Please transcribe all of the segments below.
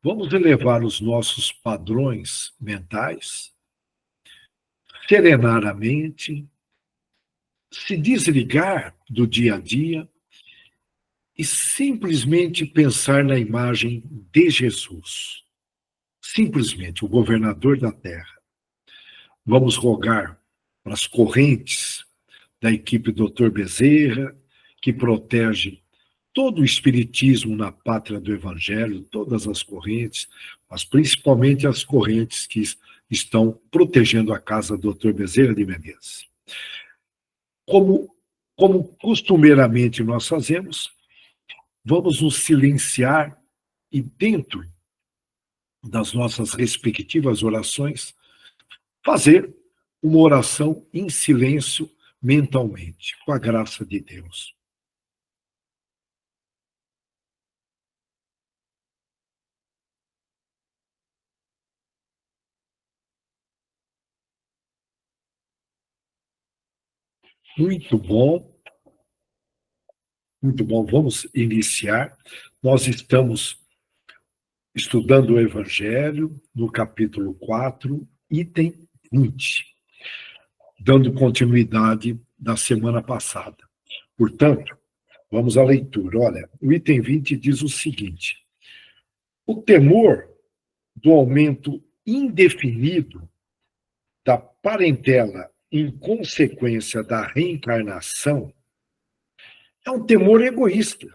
Vamos elevar os nossos padrões mentais, serenar a mente, se desligar do dia a dia e simplesmente pensar na imagem de Jesus. Simplesmente, o governador da terra. Vamos rogar para as correntes da equipe Dr. Bezerra, que protege todo o espiritismo na pátria do Evangelho, todas as correntes, mas principalmente as correntes que estão protegendo a casa do Dr. Bezerra de Menezes. Como costumeiramente nós fazemos, vamos nos silenciar e dentro das nossas respectivas orações, fazer uma oração em silêncio mentalmente, com a graça de Deus. Muito bom, muito bom. Vamos iniciar. Nós estamos estudando o Evangelho, no capítulo 4, item 20, dando continuidade da semana passada. Portanto, vamos à leitura. Olha, o item 20 diz o seguinte: o temor do aumento indefinido da parentela em consequência da reencarnação é um temor egoísta,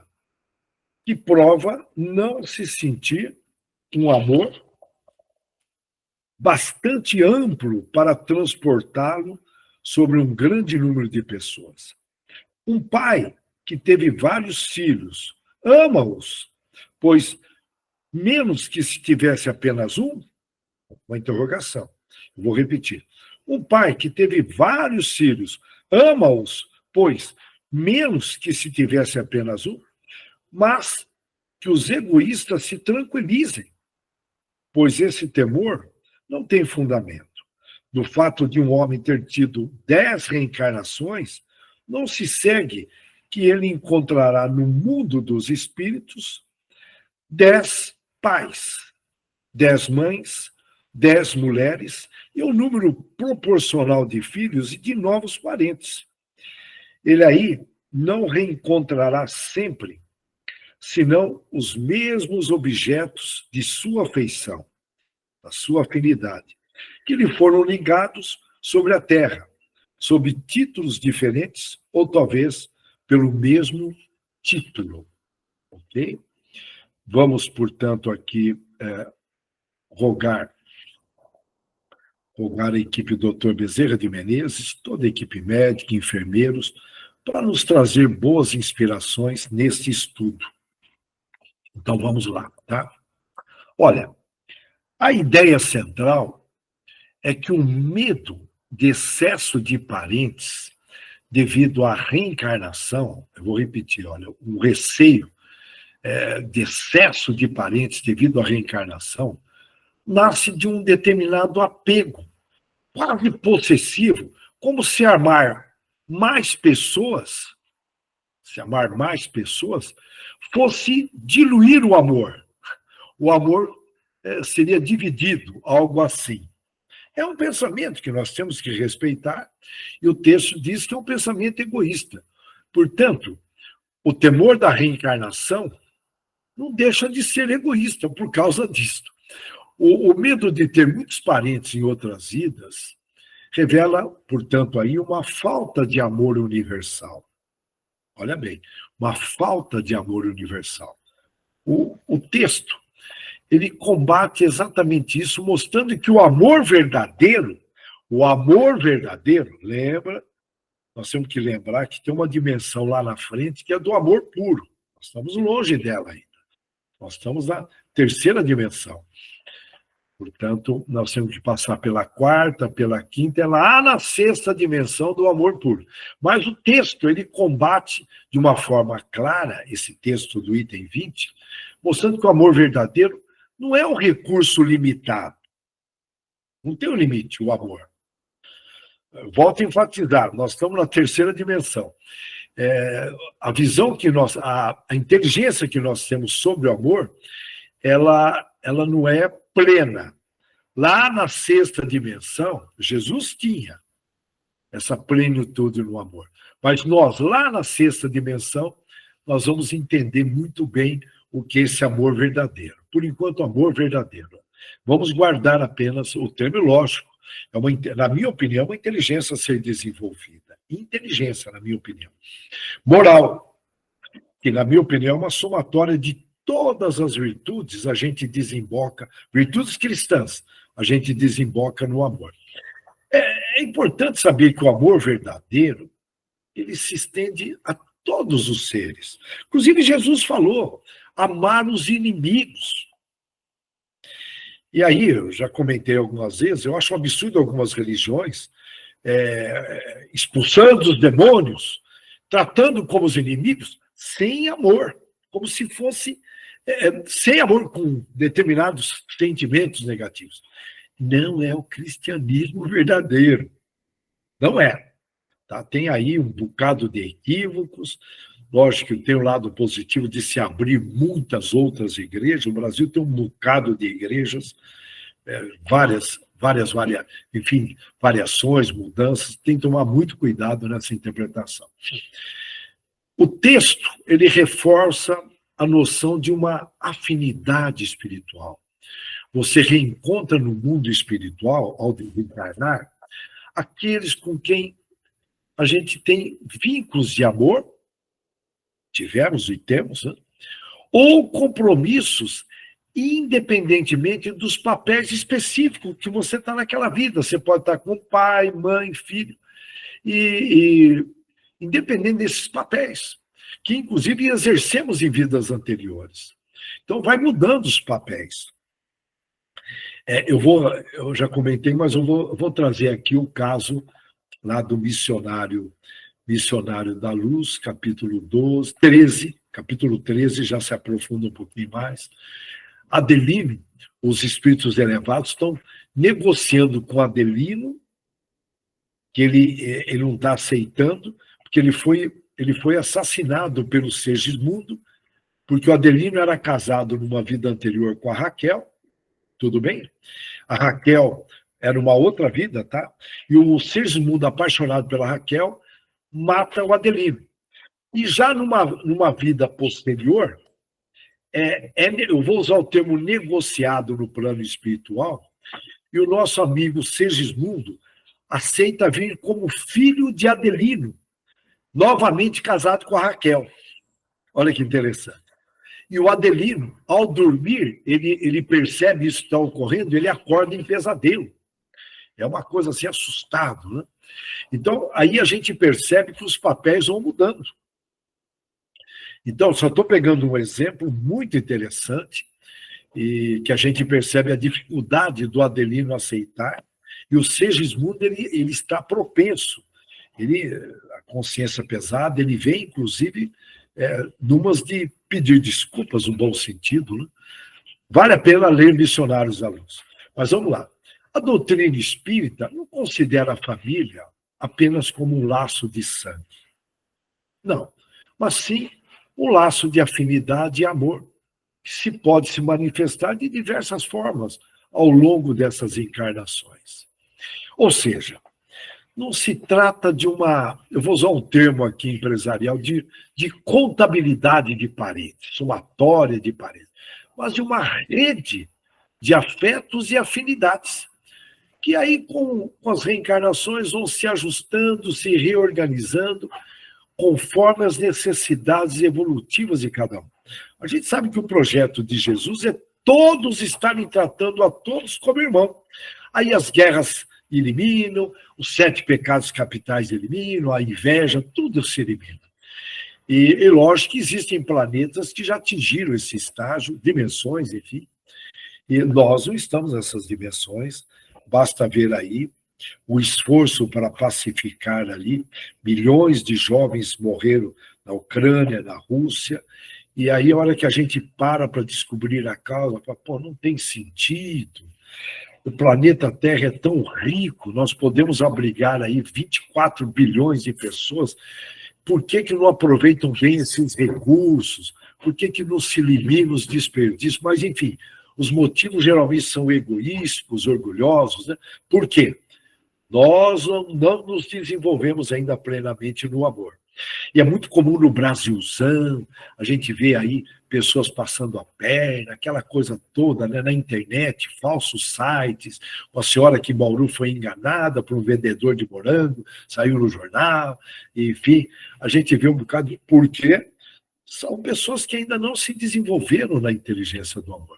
que prova não se sentir um amor bastante amplo para transportá-lo sobre um grande número de pessoas. Um pai que teve vários filhos ama-os, pois menos que se tivesse apenas um, uma interrogação, vou repetir. Um pai que teve vários filhos ama-os, pois menos que se tivesse apenas um, mas que os egoístas se tranquilizem, pois esse temor não tem fundamento. Do fato de um homem ter tido 10 reencarnações, não se segue que ele encontrará no mundo dos espíritos 10 pais, 10 mães, 10 mulheres e um número proporcional de filhos e de novos parentes. Ele aí não reencontrará sempre, senão os mesmos objetos de sua afeição, da sua afinidade, que lhe foram ligados sobre a terra, sob títulos diferentes ou talvez pelo mesmo título. Ok? Vamos, portanto, aqui rogar a equipe do Dr. Bezerra de Menezes, toda a equipe médica, enfermeiros, para nos trazer boas inspirações neste estudo. Então, vamos lá, tá? Olha, a ideia central é que o medo de excesso de parentes devido à reencarnação, eu vou repetir, olha, o receio de excesso de parentes devido à reencarnação nasce de um determinado apego, quase possessivo, como se amar mais pessoas, fosse diluir o amor. O amor seria dividido, algo assim. É um pensamento que nós temos que respeitar, e o texto diz que é um pensamento egoísta. Portanto, o temor da reencarnação não deixa de ser egoísta por causa disto. O medo de ter muitos parentes em outras vidas revela, portanto, aí uma falta de amor universal. Olha bem, uma falta de amor universal. O texto, ele combate exatamente isso, mostrando que o amor verdadeiro, lembra, nós temos que lembrar que tem uma dimensão lá na frente que é do amor puro. Nós estamos longe dela ainda. Nós estamos na terceira dimensão. Portanto, nós temos que passar pela quarta, pela quinta, é lá na sexta dimensão do amor puro. Mas o texto, ele combate de uma forma clara, esse texto do item 20, mostrando que o amor verdadeiro não é um recurso limitado. Não tem um limite, o amor. Volto a enfatizar, nós estamos na terceira dimensão. A visão que nós, a inteligência que nós temos sobre o amor, ela ela não é plena. Lá na sexta dimensão, Jesus tinha essa plenitude no amor. Mas nós, lá na sexta dimensão, nós vamos entender muito bem o que é esse amor verdadeiro. Por enquanto, amor verdadeiro. Vamos guardar apenas o termo lógico. Na minha opinião, uma inteligência a ser desenvolvida. Inteligência, na minha opinião. Moral, que na minha opinião é uma somatória de todas as virtudes, a gente desemboca, virtudes cristãs, a gente desemboca no amor. É importante saber que o amor verdadeiro, ele se estende a todos os seres. Inclusive, Jesus falou, amar os inimigos. E aí, eu já comentei algumas vezes, eu acho um absurdo algumas religiões expulsando os demônios, tratando como os inimigos, sem amor, como se fosse sem amor, com determinados sentimentos negativos. Não é o cristianismo verdadeiro. Não é. Tá? Tem aí um bocado de equívocos. Lógico que tem um lado positivo de se abrir muitas outras igrejas. O Brasil tem um bocado de igrejas, enfim, variações, mudanças. Tem que tomar muito cuidado nessa interpretação. O texto, ele reforça a noção de uma afinidade espiritual. Você reencontra no mundo espiritual, ao desencarnar, aqueles com quem a gente tem vínculos de amor, tivemos e temos, né? Ou compromissos, independentemente dos papéis específicos que você está naquela vida. Você pode estar com pai, mãe, filho, e independente desses papéis, que inclusive exercemos em vidas anteriores. Então, vai mudando os papéis. Eu já comentei, mas eu vou trazer aqui o caso lá do missionário da Luz, capítulo 13, capítulo 13 já se aprofunda um pouquinho mais. Adelino, os espíritos elevados estão negociando com Adelino, que ele não está aceitando, porque ele foi assassinado pelo Segismundo, porque o Adelino era casado numa vida anterior com a Raquel, tudo bem? A Raquel era uma outra vida, tá? E o Segismundo, apaixonado pela Raquel, mata o Adelino. E já numa vida posterior, eu vou usar o termo negociado no plano espiritual, e o nosso amigo Segismundo aceita vir como filho de Adelino, novamente casado com a Raquel. Olha que interessante. E o Adelino, ao dormir, ele percebe isso que está ocorrendo, ele acorda em pesadelo. É uma coisa assim, assustado, né? Então, aí a gente percebe que os papéis vão mudando. Então, só estou pegando um exemplo muito interessante, e que a gente percebe a dificuldade do Adelino aceitar, e o Segismundo, ele está propenso. A consciência pesada, ele vem, inclusive, numas de pedir desculpas, no bom sentido, né? Vale a pena ler Missionários da Luz. Mas vamos lá. A doutrina espírita não considera a família apenas como um laço de sangue. Não, mas sim um laço de afinidade e amor, que pode se manifestar de diversas formas ao longo dessas encarnações. Ou seja, não se trata de eu vou usar um termo aqui empresarial, de contabilidade de parentes, somatória de parentes, mas de uma rede de afetos e afinidades, que aí com as reencarnações vão se ajustando, se reorganizando, conforme as necessidades evolutivas de cada um. A gente sabe que o projeto de Jesus é todos estarem tratando a todos como irmão. Aí as guerras eliminam, os 7 pecados capitais eliminam, a inveja, tudo se elimina. E lógico que existem planetas que já atingiram esse estágio, dimensões, enfim, e nós não estamos nessas dimensões. Basta ver aí o esforço para pacificar ali. Milhões de jovens morreram na Ucrânia, na Rússia, e aí a hora que a gente para descobrir a causa, fala, não tem sentido. O planeta Terra é tão rico, nós podemos abrigar aí 24 bilhões de pessoas. Por que não aproveitam bem esses recursos? Por que não se eliminam os desperdícios? Mas, enfim, os motivos geralmente são egoísticos, orgulhosos, né? Por quê? Nós não nos desenvolvemos ainda plenamente no amor. E é muito comum no Brasilzão, a gente vê aí pessoas passando a perna, aquela coisa toda, né, na internet, falsos sites, uma senhora que em Bauru foi enganada por um vendedor de morango, saiu no jornal, enfim, a gente vê um bocado de porquê. São pessoas que ainda não se desenvolveram na inteligência do amor.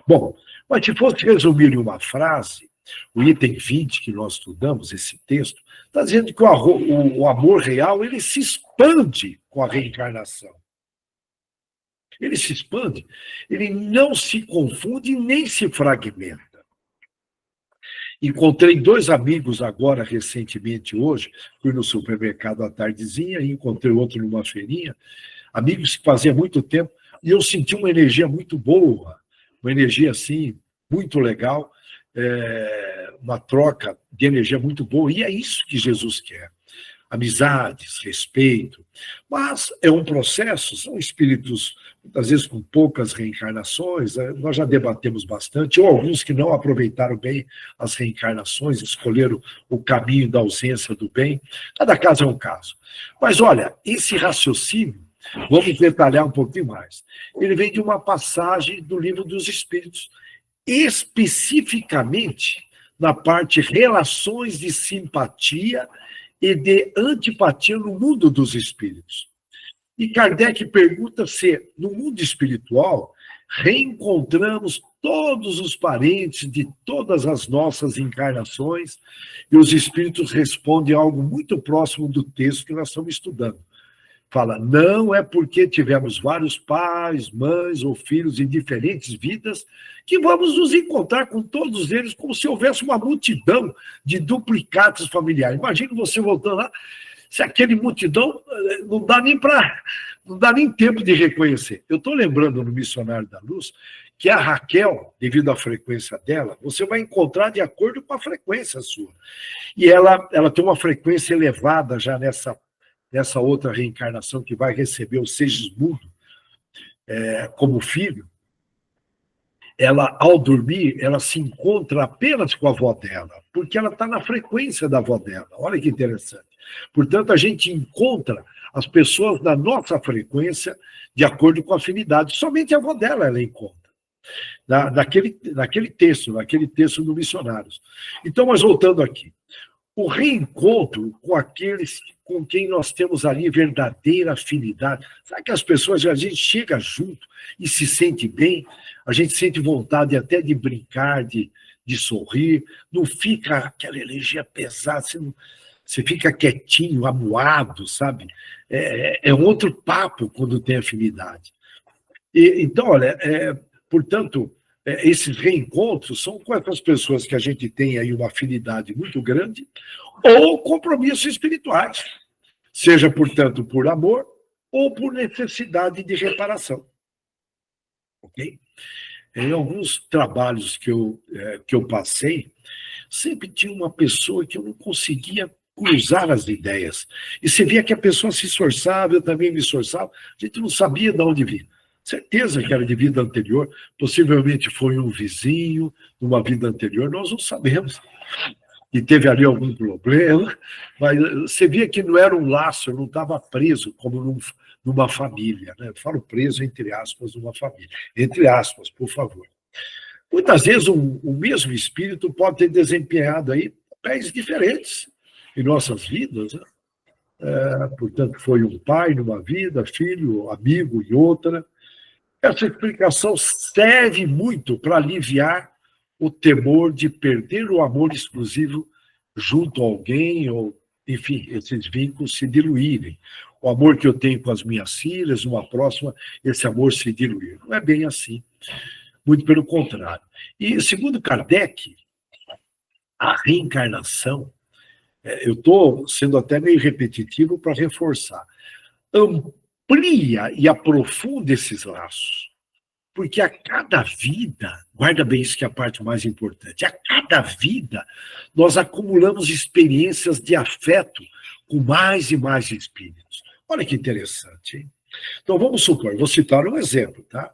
Bom, mas se fosse resumir em uma frase, o item 20 que nós estudamos, esse texto, está dizendo que o amor real ele se expande com a reencarnação. Ele se expande, ele não se confunde nem se fragmenta. Encontrei 2 amigos agora, recentemente, hoje, fui no supermercado à tardezinha e encontrei outro numa feirinha, amigos que fazia muito tempo, e eu senti uma energia muito boa, uma energia assim, muito legal, uma troca de energia muito boa, e é isso que Jesus quer. Amizades, respeito, mas é um processo, são espíritos, muitas vezes com poucas reencarnações, nós já debatemos bastante, ou alguns que não aproveitaram bem as reencarnações, escolheram o caminho da ausência do bem, cada caso é um caso. Mas olha, esse raciocínio, vamos detalhar um pouquinho mais, ele vem de uma passagem do Livro dos Espíritos, especificamente na parte relações de simpatia e de antipatia no mundo dos espíritos. E Kardec pergunta se, no mundo espiritual, reencontramos todos os parentes de todas as nossas encarnações, e os espíritos respondem algo muito próximo do texto que nós estamos estudando. Fala, não é porque tivemos vários pais, mães ou filhos em diferentes vidas que vamos nos encontrar com todos eles como se houvesse uma multidão de duplicados familiares. Imagina você voltando lá, se aquele multidão não dá nem tempo de reconhecer. Eu estou lembrando no Missionário da Luz que a Raquel, devido à frequência dela, você vai encontrar de acordo com a frequência sua. E ela tem uma frequência elevada já nessa outra reencarnação que vai receber o Segismundo como filho, ela, ao dormir, ela se encontra apenas com a avó dela, porque ela está na frequência da avó dela. Olha que interessante. Portanto, a gente encontra as pessoas na nossa frequência de acordo com a afinidade. Somente a avó dela ela encontra. Naquele texto do Missionários. Então, mas voltando aqui. O reencontro com aqueles com quem nós temos ali verdadeira afinidade. Sabe que as pessoas, a gente chega junto e se sente bem, a gente sente vontade até de brincar, de sorrir, não fica aquela energia pesada, você fica quietinho, amuado, sabe? É outro papo quando tem afinidade. Então, olha, portanto, esses reencontros são com essas pessoas que a gente tem aí uma afinidade muito grande ou compromissos espirituais, seja, portanto, por amor ou por necessidade de reparação. Ok? Em alguns trabalhos que eu passei, sempre tinha uma pessoa que eu não conseguia cruzar as ideias. E você via que a pessoa se esforçava, eu também me esforçava, a gente não sabia de onde vinha. Certeza que era de vida anterior, possivelmente foi um vizinho, numa vida anterior, nós não sabemos. E teve ali algum problema, mas você via que não era um laço, eu não estava preso como numa família. Né? Eu falo preso, entre aspas, numa família. Entre aspas, por favor. Muitas vezes o mesmo espírito pode ter desempenhado aí papéis diferentes em nossas vidas. Né? Portanto, foi um pai numa vida, filho, amigo em outra. Essa explicação serve muito para aliviar o temor de perder o amor exclusivo junto a alguém, ou, enfim, esses vínculos se diluírem. O amor que eu tenho com as minhas filhas, uma próxima, esse amor se diluir. Não é bem assim. Muito pelo contrário. E, segundo Kardec, a reencarnação, eu estou sendo até meio repetitivo para reforçar, amplia e aprofunda esses laços. Porque a cada vida, guarda bem isso que é a parte mais importante, a cada vida nós acumulamos experiências de afeto com mais e mais espíritos. Olha que interessante, hein? Então vamos supor, vou citar um exemplo, tá?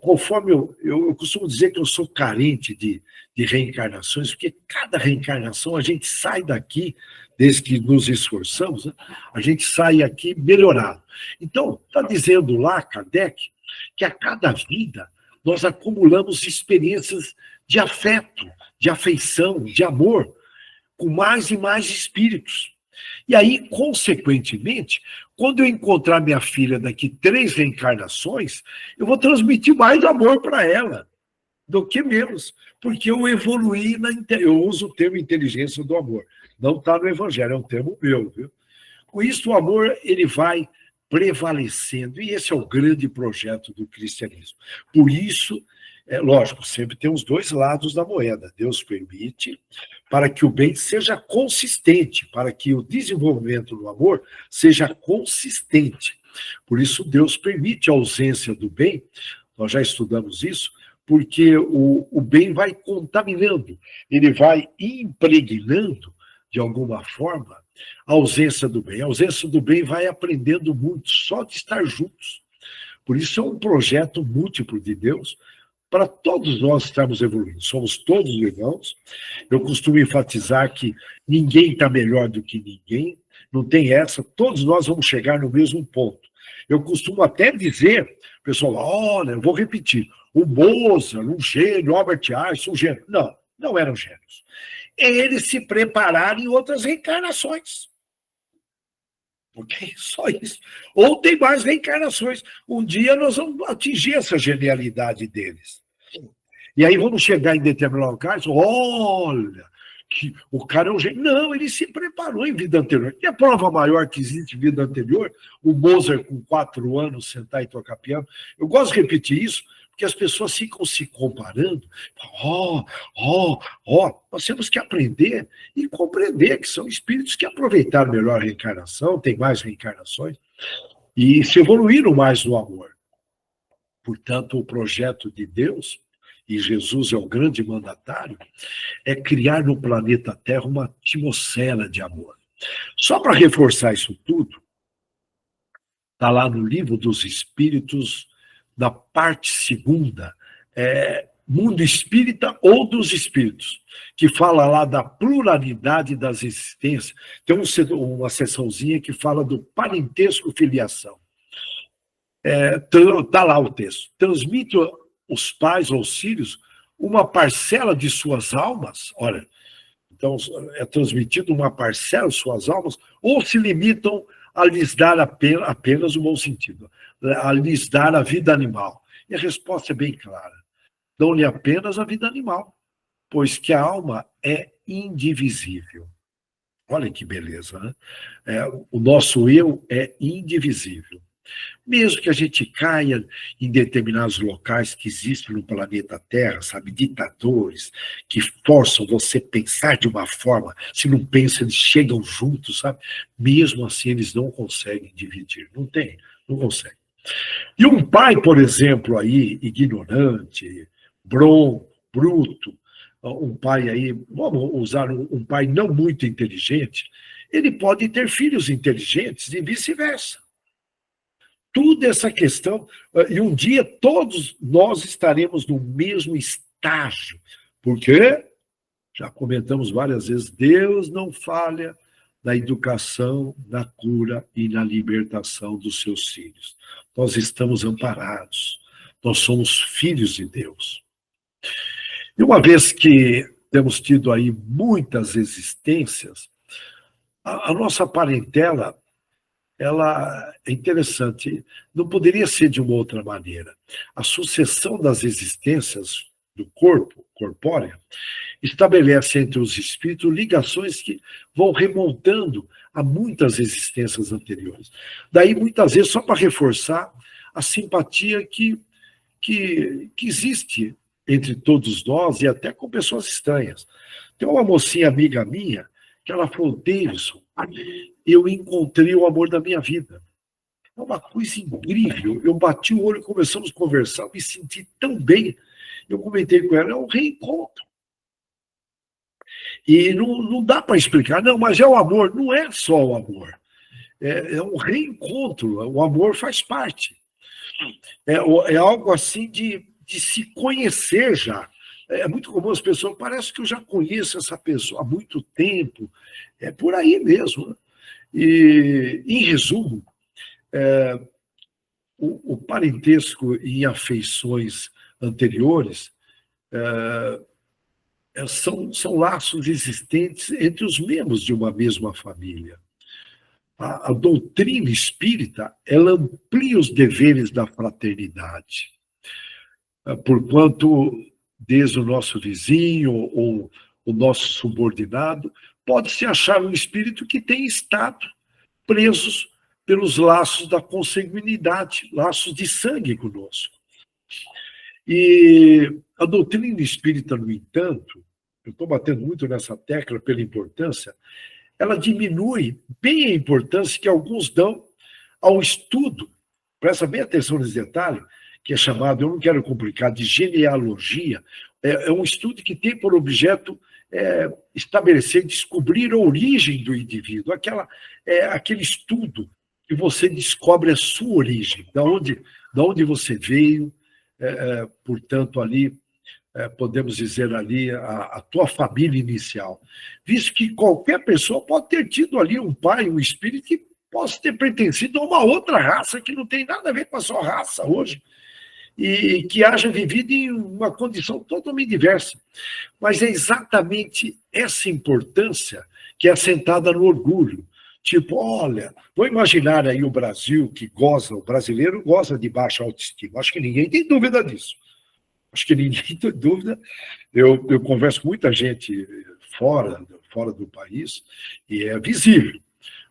Conforme eu costumo dizer que eu sou carente de reencarnações, porque cada reencarnação a gente sai daqui, desde que nos esforçamos, né, a gente sai aqui melhorado. Então, está dizendo lá, Kardec, que a cada vida nós acumulamos experiências de afeto, de afeição, de amor, com mais e mais espíritos. E aí, consequentemente, quando eu encontrar minha filha daqui 3 reencarnações, eu vou transmitir mais amor para ela do que menos, porque eu evoluí, eu uso o termo inteligência do amor. Não está no Evangelho, é um termo meu, viu? Com isso, o amor ele vai prevalecendo, e esse é o grande projeto do cristianismo. Por isso, lógico, sempre tem os 2 lados da moeda. Deus permite para que o bem seja consistente, para que o desenvolvimento do amor seja consistente. Por isso, Deus permite a ausência do bem, nós já estudamos isso, porque o bem vai contaminando, ele vai impregnando, de alguma forma, a ausência do bem. A ausência do bem vai aprendendo muito, só de estar juntos. Por isso é um projeto múltiplo de Deus, para todos nós estarmos evoluindo. Somos todos irmãos. Eu costumo enfatizar que ninguém está melhor do que ninguém, não tem essa, todos nós vamos chegar no mesmo ponto. Eu costumo até dizer, pessoal, olha, eu vou repetir, o Mozart, um gênio, Albert Einstein, um gênio. Não, não eram gênios. Eles se prepararam em outras reencarnações. Ok? Só isso. Ou tem mais reencarnações. Um dia nós vamos atingir essa genialidade deles. E aí vamos chegar em determinado caso, olha, que o cara é um gênio. Não, ele se preparou em vida anterior. E a prova maior que existe em vida anterior, o Mozart com 4 anos sentar e tocar piano. Eu gosto de repetir isso, porque as pessoas ficam se comparando. Nós temos que aprender e compreender que são espíritos que aproveitaram melhor a reencarnação, tem mais reencarnações, e se evoluíram mais no amor. Portanto, o projeto de Deus, e Jesus é o grande mandatário, é criar no planeta Terra uma atmosfera de amor. Só para reforçar isso tudo, está lá no Livro dos Espíritos, da parte 2ª, Mundo Espírita ou dos Espíritos, que fala lá da pluralidade das existências. Tem uma seçãozinha que fala do parentesco filiação. Está lá o texto. Transmite os pais ou os filhos uma parcela de suas almas, olha, então é transmitido uma parcela de suas almas, ou se limitam a lhes dar apenas o bom sentido, a lhes dar a vida animal. E a resposta é bem clara. Dão-lhe apenas a vida animal, pois que a alma é indivisível. Olha que beleza, né? O nosso eu é indivisível. Mesmo que a gente caia em determinados locais que existem no planeta Terra, sabe, ditadores, que forçam você a pensar de uma forma, se não pensa, eles chegam juntos, sabe? Mesmo assim, eles não conseguem dividir, não conseguem. E um pai, por exemplo, aí, ignorante, bruto, um pai aí, vamos usar um pai não muito inteligente, ele pode ter filhos inteligentes e vice-versa. Tudo essa questão, e um dia todos nós estaremos no mesmo estágio, porque, já comentamos várias vezes, Deus não falha na educação, na cura e na libertação dos seus filhos. Nós estamos amparados, nós somos filhos de Deus. E uma vez que temos tido aí muitas existências, a nossa parentela, ela é interessante, não poderia ser de uma outra maneira. A sucessão das existências do corpo, corpóreo, estabelece entre os espíritos ligações que vão remontando a muitas existências anteriores. Daí, muitas vezes, só para reforçar a simpatia que existe entre todos nós e até com pessoas estranhas. Tem uma mocinha amiga minha que ela falou, Davidson, eu encontrei o amor da minha vida. É uma coisa incrível. Eu bati o olho, começamos a conversar, me senti tão bem. Eu comentei com ela, é um reencontro. E não dá para explicar, não, mas é o amor. Não é só o amor. É um reencontro, o amor faz parte. É algo assim de se conhecer já. É muito comum as pessoas, parece que eu já conheço essa pessoa há muito tempo, é por aí mesmo. Né? E, em resumo, o parentesco em afeições anteriores são laços existentes entre os membros de uma mesma família. A doutrina espírita, ela amplia os deveres da fraternidade, porquanto, desde o nosso vizinho ou o nosso subordinado, pode-se achar um espírito que tem estado presos pelos laços da consanguinidade, laços de sangue conosco. E a doutrina espírita, no entanto, eu estou batendo muito nessa tecla pela importância, ela diminui bem a importância que alguns dão ao estudo, presta bem atenção nesse detalhe, que é chamado, eu não quero complicar, de genealogia, é um estudo que tem por objeto estabelecer, descobrir a origem do indivíduo, aquele estudo que você descobre a sua origem, da onde você veio, portanto, ali, podemos dizer ali, a tua família inicial. Visto que qualquer pessoa pode ter tido ali um pai, um espírito que possa ter pertencido a uma outra raça que não tem nada a ver com a sua raça hoje, e que haja vivido em uma condição totalmente diversa. Mas é exatamente essa importância que é assentada no orgulho. Tipo, olha, vou imaginar aí o Brasil o brasileiro goza de baixa autoestima. Acho que ninguém tem dúvida disso. Acho que ninguém tem dúvida. Eu converso com muita gente fora do país e é visível.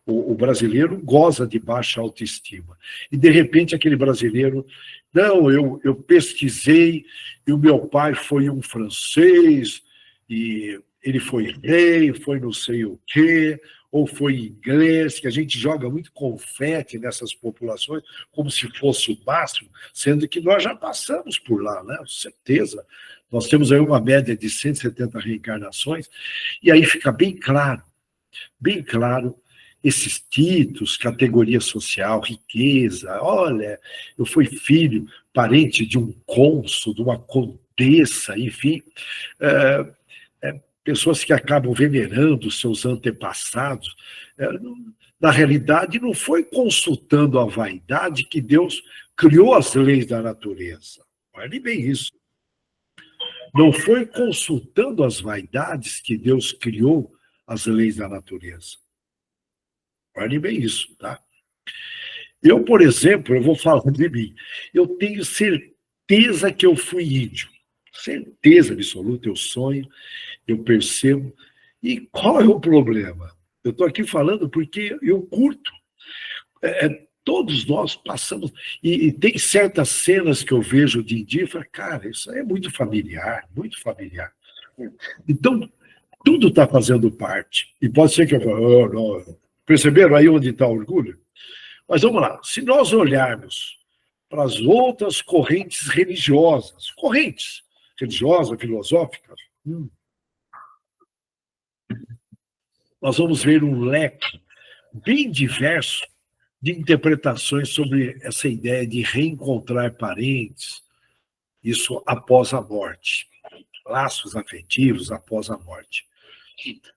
O brasileiro goza de baixa autoestima. E, de repente, aquele brasileiro... Não, eu pesquisei e o meu pai foi um francês e ele foi rei, foi não sei o quê, ou foi inglês, que a gente joga muito confete nessas populações, como se fosse o máximo, sendo que nós já passamos por lá, né? Com certeza. Nós temos aí uma média de 170 reencarnações, e aí fica bem claro, esses títulos, categoria social, riqueza. Olha, eu fui filho, parente de um cônsul, de uma condessa, enfim. Pessoas que acabam venerando seus antepassados. Na realidade, não foi consultando a vaidade que Deus criou as leis da natureza. Olhe bem isso. Não foi consultando as vaidades que Deus criou as leis da natureza. Olhe bem isso, tá? Eu, por exemplo, eu vou falar de mim. Eu tenho certeza que eu fui índio. Certeza absoluta, eu sonho, eu percebo. E qual é o problema? Eu estou aqui falando porque eu curto. Todos nós passamos... E tem certas cenas que eu vejo de índio e falo, cara, isso aí é muito familiar, muito familiar. Então, tudo está fazendo parte. E pode ser que eu fale, oh, não... Perceberam aí onde está o orgulho? Mas vamos lá, se nós olharmos para as outras correntes religiosas, filosóficas, nós vamos ver um leque bem diverso de interpretações sobre essa ideia de reencontrar parentes, isso após a morte, laços afetivos após a morte.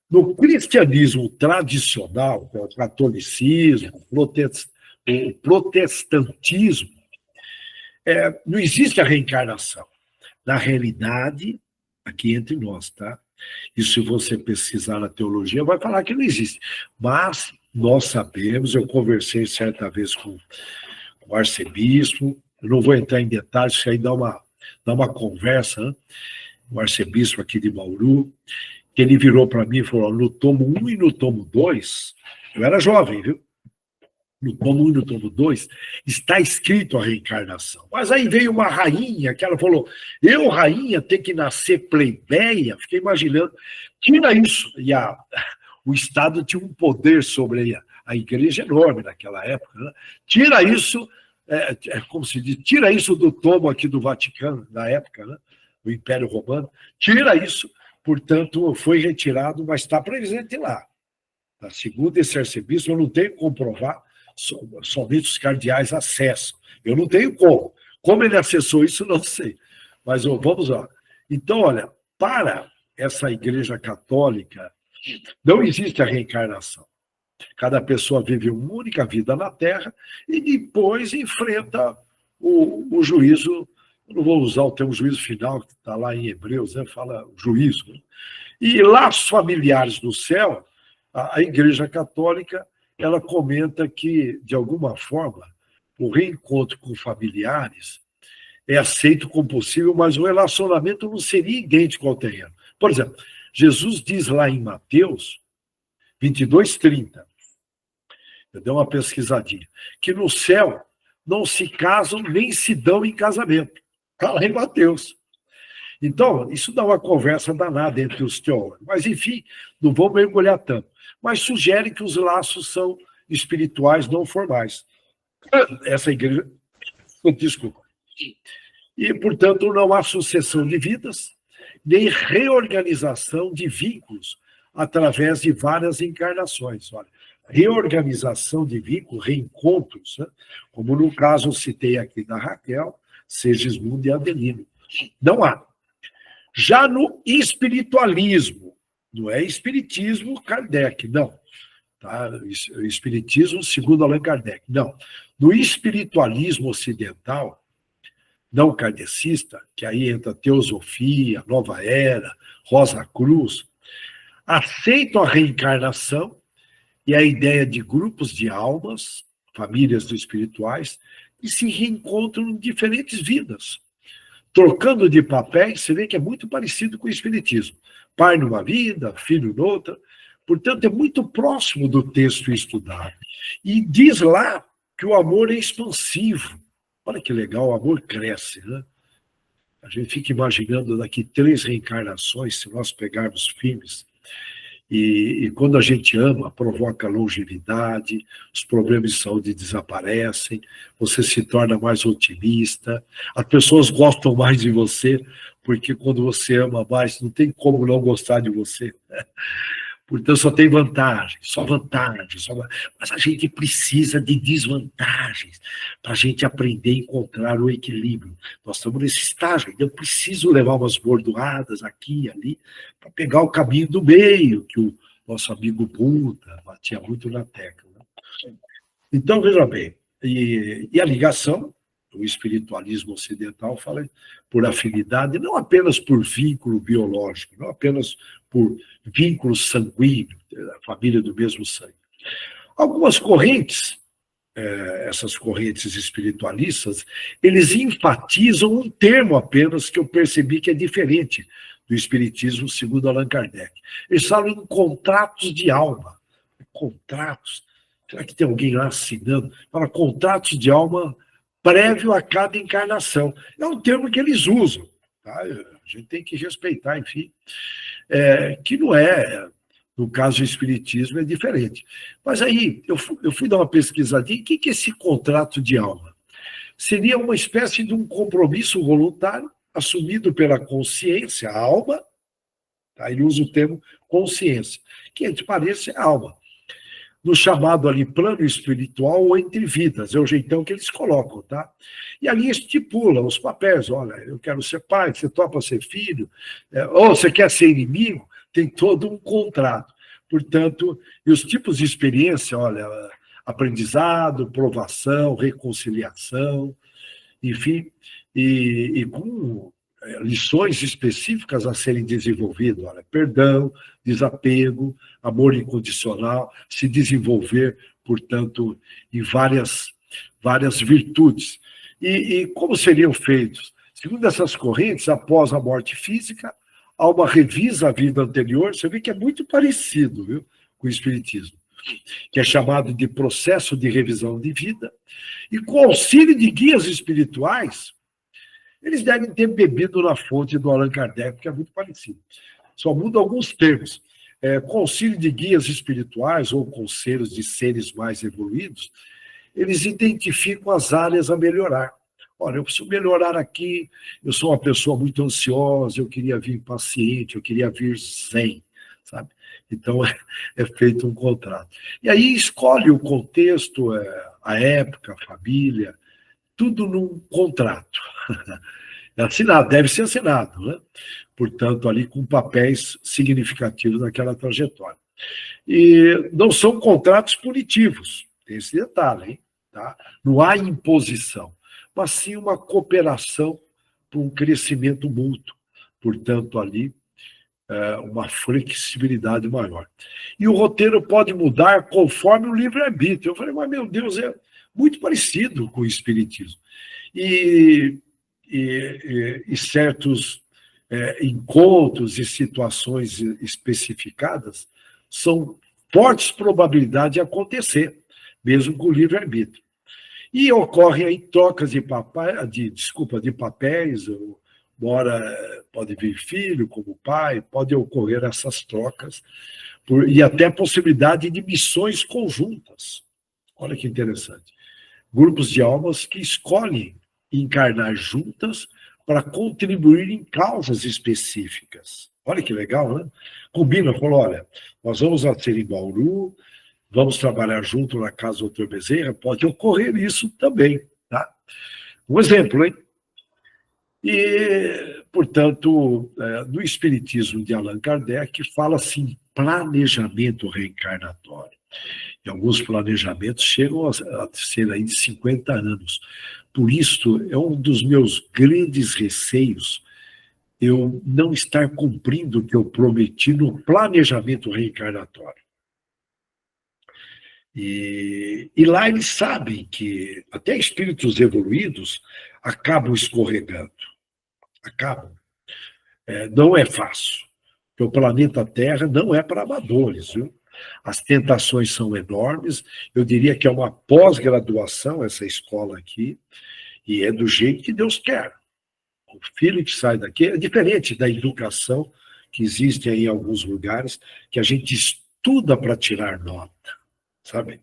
No cristianismo tradicional, o catolicismo, o protestantismo, não existe a reencarnação. Na realidade, aqui entre nós, tá? E se você pesquisar na teologia, vai falar que não existe. Mas nós sabemos, eu conversei certa vez com o arcebispo, eu não vou entrar em detalhes, isso aí dá uma conversa, né? O arcebispo aqui de Bauru, que ele virou para mim e falou, no tomo 1 e no tomo 2, eu era jovem, viu? No tomo 1 e no tomo 2, está escrito a reencarnação. Mas aí veio uma rainha, que ela falou, eu, rainha, tenho que nascer plebeia? Fiquei imaginando, tira isso. E o Estado tinha um poder sobre a igreja enorme naquela época, né? Tira isso, como se diz, tira isso do tomo aqui do Vaticano, na época, né? Do Império Romano, tira isso. Portanto, foi retirado, mas está presente lá. Segundo esse arcebispo, eu não tenho que comprovar, somente os cardeais acessam. Eu não tenho como. Como ele acessou isso, não sei. Mas vamos lá. Então, olha, para essa Igreja Católica, não existe a reencarnação. Cada pessoa vive uma única vida na Terra e depois enfrenta o juízo. Eu não vou usar o termo juízo final, que está lá em Hebreus, né? Fala juízo. Né? E laços familiares no céu, a Igreja Católica, ela comenta que, de alguma forma, o reencontro com familiares é aceito como possível, mas o relacionamento não seria idêntico ao terreno. Por exemplo, Jesus diz lá em Mateus 22:30, eu dei uma pesquisadinha, que no céu não se casam nem se dão em casamento. Está lá em Mateus. Então, isso dá uma conversa danada entre os teólogos. Mas, enfim, não vou mergulhar tanto. Mas sugere que os laços são espirituais não formais. Essa igreja... Desculpa. E, portanto, não há sucessão de vidas, nem reorganização de vínculos através de várias encarnações. Olha, reorganização de vínculos, reencontros, né? Como no caso eu citei aqui da Raquel, Segismundo e Adelino. Não há. Já no espiritualismo, não é espiritismo Kardec, não. Tá? Espiritismo segundo Allan Kardec, não. No espiritualismo ocidental, não kardecista, que aí entra teosofia, nova era, Rosa Cruz, aceitam a reencarnação e a ideia de grupos de almas, famílias do espirituais, que se reencontram em diferentes vidas. Trocando de papéis, você vê que é muito parecido com o espiritismo. Pai numa vida, filho noutra. Portanto, é muito próximo do texto estudado. E diz lá que o amor é expansivo. Olha que legal, o amor cresce, né? A gente fica imaginando daqui 3 reencarnações, se nós pegarmos filmes. E quando a gente ama, provoca longevidade, os problemas de saúde desaparecem, você se torna mais otimista, as pessoas gostam mais de você, porque quando você ama mais, não tem como não gostar de você. Portanto, só tem vantagens, só vantagens. Mas a gente precisa de desvantagens para a gente aprender a encontrar o equilíbrio. Nós estamos nesse estágio, eu preciso levar umas bordoadas aqui e ali para pegar o caminho do meio, que o nosso amigo Buda batia muito na tecla. Né? Então, veja bem, e a ligação, o espiritualismo ocidental fala por afinidade, não apenas por vínculo biológico, não apenas por vínculo sanguíneo, a família do mesmo sangue. Algumas correntes, essas correntes espiritualistas, eles enfatizam um termo apenas que eu percebi que é diferente do espiritismo segundo Allan Kardec. Eles falam em contratos de alma. Contratos. Será que tem alguém lá assinando? Fala contratos de alma prévio a cada encarnação. É um termo que eles usam. Tá? A gente tem que respeitar, enfim. Que não é, no caso do espiritismo, é diferente. Mas aí, eu fui dar uma pesquisadinha, o que é esse contrato de alma? Seria uma espécie de um compromisso voluntário assumido pela consciência, a alma, tá? Ele usa o termo consciência, que, entre parênteses, é alma. No chamado ali plano espiritual ou entre vidas, é o jeitão que eles colocam, tá? E ali estipula os papéis, olha, eu quero ser pai, você topa ser filho, ou você quer ser inimigo, tem todo um contrato. Portanto, e os tipos de experiência, olha, aprendizado, provação, reconciliação, enfim, e com lições específicas a serem desenvolvidas, olha, perdão, desapego, amor incondicional, se desenvolver, portanto, em várias virtudes. E como seriam feitos? Segundo essas correntes, após a morte física, a alma revisa a vida anterior, você vê que é muito parecido, viu, com o espiritismo, que é chamado de processo de revisão de vida, e com auxílio de guias espirituais, eles devem ter bebido na fonte do Allan Kardec, porque é muito parecido. Só muda alguns termos. Com auxílio de guias espirituais ou conselhos de seres mais evoluídos, eles identificam as áreas a melhorar. Olha, eu preciso melhorar aqui, eu sou uma pessoa muito ansiosa, eu queria vir paciente, eu queria vir zen, sabe? Então, é feito um contrato. E aí escolhe o contexto, a época, a família, tudo num contrato. É assinado, deve ser assinado, né? Portanto, ali com papéis significativos naquela trajetória. E não são contratos punitivos, tem esse detalhe, hein? Tá? Não há imposição, mas sim uma cooperação para um crescimento mútuo. Portanto, ali, uma flexibilidade maior. E o roteiro pode mudar conforme o livre-arbítrio. Eu falei, mas meu Deus, é muito parecido com o Espiritismo. E certos encontros e situações especificadas são fortes probabilidades de acontecer, mesmo com o livre-arbítrio. E ocorrem aí trocas de papéis, uma hora pode vir filho como pai, pode ocorrer essas trocas, e até a possibilidade de missões conjuntas. Olha que interessante. Grupos de almas que escolhem encarnar juntas para contribuir em causas específicas. Olha que legal, né? Combina, falou, olha, nós vamos nascer em Bauru, vamos trabalhar junto na casa do Dr. Bezerra, pode ocorrer isso também, tá? Um exemplo, hein? E, portanto, no Espiritismo de Allan Kardec, fala-se em planejamento reencarnatório. E alguns planejamentos chegam a ser aí de 50 anos. Por isso, é um dos meus grandes receios eu não estar cumprindo o que eu prometi no planejamento reencarnatório. E lá eles sabem que até espíritos evoluídos acabam escorregando. Acabam. Não é fácil. Porque o planeta Terra não é para amadores, viu? As tentações são enormes. Eu diria que é uma pós-graduação essa escola aqui, e é do jeito que Deus quer. O filho que sai daqui é diferente da educação que existe aí em alguns lugares, que a gente estuda para tirar nota, sabe?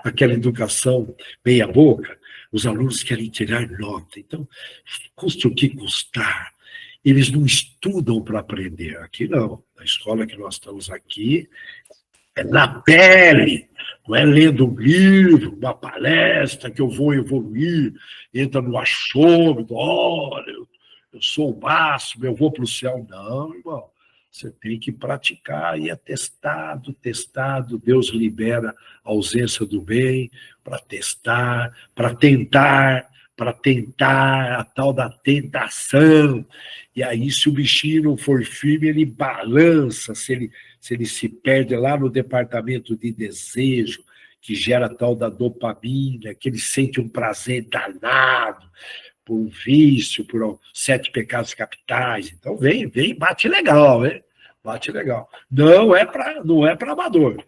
Aquela educação meia boca, os alunos querem tirar nota. Então, custe o que custar. Eles não estudam para aprender. Aqui não. Na escola que nós estamos aqui, é na pele. Não é lendo um livro, uma palestra que eu vou evoluir, entra no achômetro, olha, eu sou o máximo, eu vou para o céu. Não, irmão. Você tem que praticar, e é testado, testado. Deus libera a ausência do bem para testar, para tentar, a tal da tentação. E aí, se o bichinho não for firme, ele balança, se ele se perde lá no departamento de desejo, que gera a tal da dopamina, que ele sente um prazer danado por um vício, por 7 pecados capitais. Então, vem, bate legal, né? Bate legal. Não é para amador.